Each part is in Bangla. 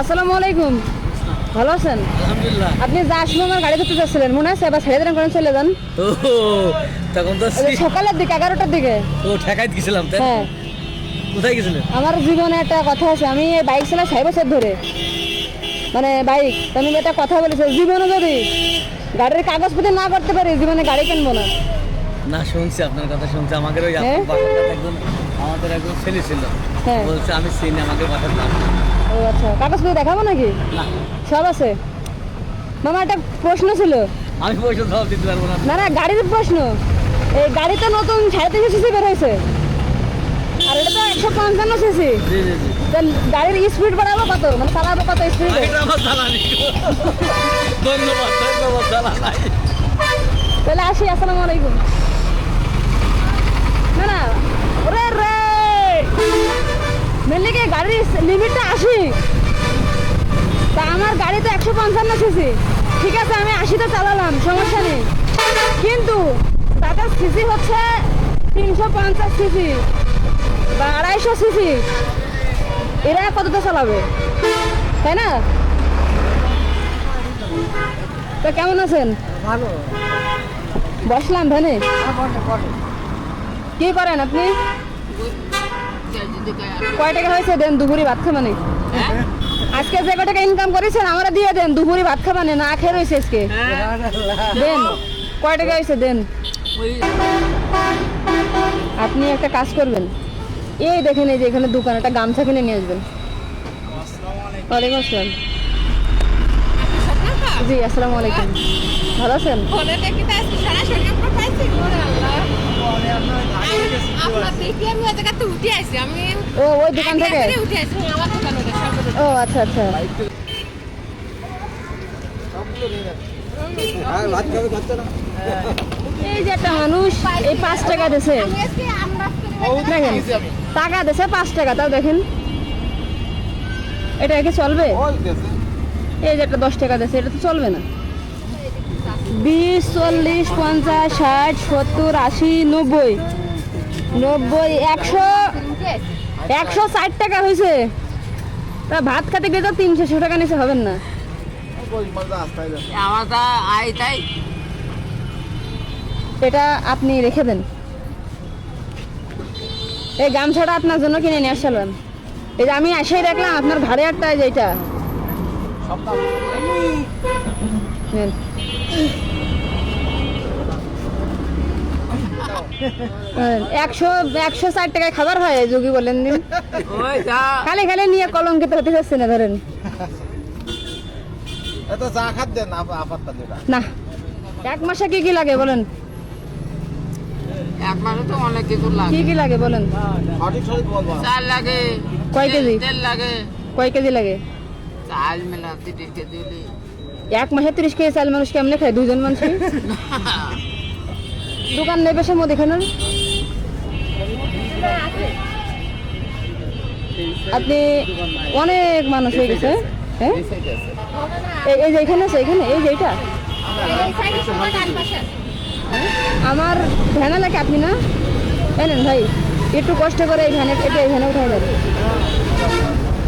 আসসালামু আলাইকুম। ভালো আছেন? আলহামদুলিল্লাহ। আপনি যা আসলে আমার গাড়ি ধরতে যাচ্ছিলেন মনে আছে? এবার ছেড়ে দেন, করে চলে যান। ও তখন তো এই যে সকালের দিকে 11টার দিকে। ও ঠেকাই গেছিলাম তাই? হ্যাঁ, কোথায় গেছিলেন? আমার জীবনে একটা কথা আছে, আমি এই বাইক চালাই 6 বছর ধরে, মানে বাইক। আমি একটা কথা বলেছি, জীবনে যদি গাড়ির কাগজপত্র না করতে পারি জীবনে গাড়ি কিনবো না। না শুনছি, আপনার কথা শুনছি। আমাদের ওই হ্যাঁ? বাসার কাছে একজন, আমাদের একজন ছেলে ছিল, হ্যাঁ। বলছে আমি চিনি আমাদের বাসার নাম। ও আচ্ছা, কাগজপত্র দেখাবো নাকি? না, সব আছে। মামা একটা প্রশ্ন ছিল। আমি পয়সা জবাব দিতে পারবো না। না না, গাড়ির প্রশ্ন। এই গাড়ি তো নতুন 3.5 সিসি বের হয়েছে, আর এটা তো 155 সিসি। জি জি জি। গাড়ির স্পিড বাড়াবো কত, মানে চালাবো কত স্পিডে? এটা আমার জানা নেই। ধন্যবাদ ধন্যবাদ, জানা নাই। তাহলে আসি, আসসালামু আলাইকুম। না না, ওরে রে মেনলি কি গাড়ির লিমিটটা 80, তা আমার গাড়ি তো 155 সিসি। ঠিক আছে, আমি 80তে চালালাম, সমস্যা নেই। কিন্তু তাদের সিসি হচ্ছে 350 সিসি বা 250 সিসি। এরা কতটা চালাবে, তাই না? তো কেমন আছেন? ভালো। বসলাম ভ্যানে। কি করেন আপনি? কয় টাকা হয়েছে দেন, দুপুরি ভাত খাবানে। আজকে যে কয় টাকা ইনকাম করেছেন আমরা দিয়ে দেন, দুপুরি ভাত খাবানে, না খেয়ে রয়েছে আজকে। দেন, কয় টাকা হয়েছে দেন। আপনি একটা কাজ করবেন, এই দেখেন এই যে এখানে দোকান, একটা গামছা কিনে নিয়ে আসবেন। ওয়ালাইকুম আসসালাম। জি আসসালামু আলাইকুম। ভালো আছেন? ও ওই দোকান থেকে? ও আচ্ছা আচ্ছা। এই যে একটা মানুষ এই 5 টাকা দিছে, দেখেন টাকা দিছে 5 টাকা, তাও দেখেন এটা কি চলবে? এই যে একটা 10 টাকা দিছে, এটা তো চলবে না। 20, 40, 50, 60, 70, 80, 90, 160 টাকা হয়েছে। তা ভাত খেতে গেলে তো 300 টাকা নিচে হবেন না। এটা আপনি রেখে দেন, এই গামছাটা আপনার জন্য কিনে নিয়ে আসলাম। এই যে আমি এসেই দেখলাম আপনার ঘাড়ে একটা যেটা নেন। 160 টাকায় খাবার হয় যোগী বলেন দিন। খালি খালি নিয়ে কলঙ্কিত হতে যাচ্ছে না, ধরেন না। 1 মাসে কি কি লাগে বলেন? 1 মাসে তো অনেক কিছু লাগে। কি কি লাগে বলেন? চাল লাগে, কয় কেজি? তেল লাগে, কয় কেজি লাগে? চাল মেলা 30 কেজি দিলে 1 মাসে 30 কেজি চাল মানুষ কেমনে খায়? 2 জন মানুষ। দোকান নেই বেশি মধ্যে এখানে। আপনি অনেক মানুষ হয়ে গেছে। হ্যাঁ, এই যে এখানে আছে, এখানে এই যে এটা আমার ভ্যানে লাগে। আপনি না এনেন ভাই, একটু কষ্ট করে এই ভ্যানে, এটা এই ভ্যানে উঠাই দেন।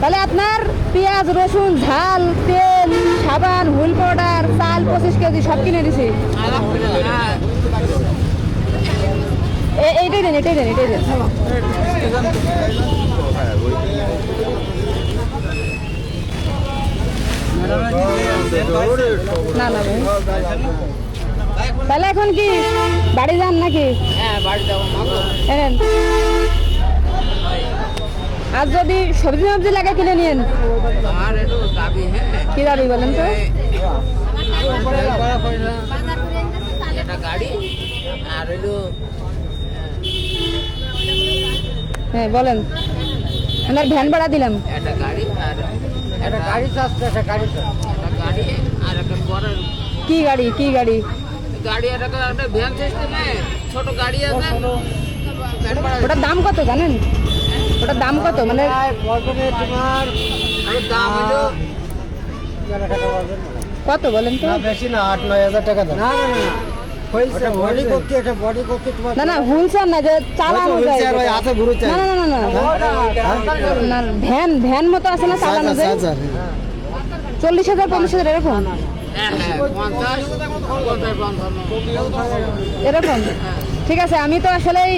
তাহলে আপনার পেঁয়াজ, রসুন, ঝাল, তেল, সাবান, হুইল পাউডার, চাল 25 কেজি সব কিনে দিছি। এইটাই দেন, এটাই দেন, এটাই দেন। না না ভাই, তাহলে এখন কি বাড়ি যান নাকি? হ্যাঁ বাড়ি যাবো এনেন। আর যদি সবজি মবজি লাগে কিনে নিন। আর একটু দাবি। হ্যাঁ কি দাবি বলেন তো? একটা গাড়ি আর হইলো হ্যাঁ বলেন, আপনার ভ্যান ভাড়া দিলাম। একটা গাড়ি আর একটা গাড়ি চাচ্ছে, একটা গাড়ি আর একটা বড় কি গাড়ি? কি গাড়ি? গাড়ি আর একটা ভ্যান সিস্টেমে ছোট গাড়ি আছে। ওটার দাম কত জানেন? ওটার দাম কত মানে? তোমার দাম হলো কত বলেন তো? বেশি না, 8-9 হাজার টাকা দাম। না না না ওটা বডি করতে, এটা বডি করতে তোমার না না হুইল চেয়ার না, যে চালানো যায় হুইলচেয়ার ওই হাতে ঘুরুচ্ছে। না না না না না ভ্যান ভ্যান মতো আছে না চালানো যায়, 40,000 50,000 এরকম হ্যাঁ, 50, 55। এরকম। ঠিক আছে, আমি তো আসলেই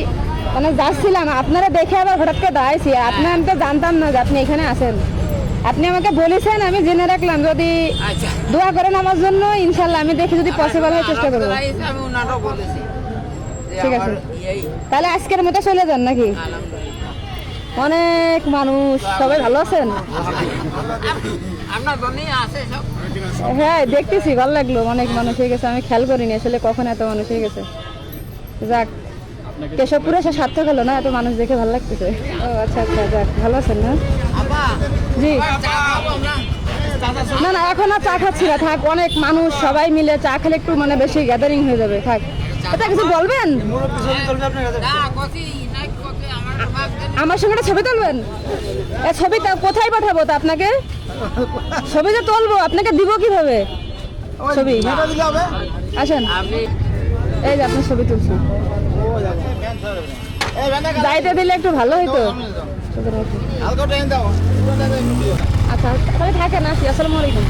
মানে যাচ্ছিলাম, আপনারা দেখে আবার হঠাৎ করে দাঁড়াইছি। আপনি, আমি তো জানতাম না যে আপনি এখানে আছেন। আপনি আমাকে বলেছেন, আমি জেনে রাখলাম। যদি আচ্ছা, দোয়া করেন আমার জন্য, ইনশাল্লাহ আমি দেখি যদি পসিবল হয় চেষ্টা করবো। আমি ওনারও বলেছি যে ঠিক আছে। আমার এই তাহলে আজকের মতো চলে যান নাকি? আলহামদুলিল্লাহ অনেক মানুষ, সবাই ভালো আছেন? আপনার জন্যই আছে সব। হ্যাঁ দেখতেছি, ভালো লাগলো। অনেক মানুষ হয়ে গেছে, আমি খেয়াল করিনি আসলে কখন এত মানুষ হয়ে গেছে। যাক, কেশবপুরে সে সার্থক হলো না, এত মানুষ দেখে ভালো লাগতেছে। ও আচ্ছা আচ্ছা, যাক ভালো আছেন না? আপা জি চা খাবো আমরা। না না, এখন আর চা খাচ্ছি না, থাক। অনেক মানুষ, সবাই মিলে চা খেলে একটু মানে বেশি গ্যাদারিং হয়ে যাবে, থাক। এটা কিছু বলবেন? না কচি না কচি আমার বাপ জানে। আমার সঙ্গে একটা ছবি তুলবেন? এ ছবিটা কোথায় পাঠাবো তা আপনাকে? ছবি যে তুলবো, আপনাকে দিব কিভাবে ছবি? আসেন, আপনি এই যে আপনার ছবি তুলছি। যাইতে দিলে একটু ভালো হইতো। আচ্ছা তাহলে থাকেন, আসি। আসসালামু আলাইকুম।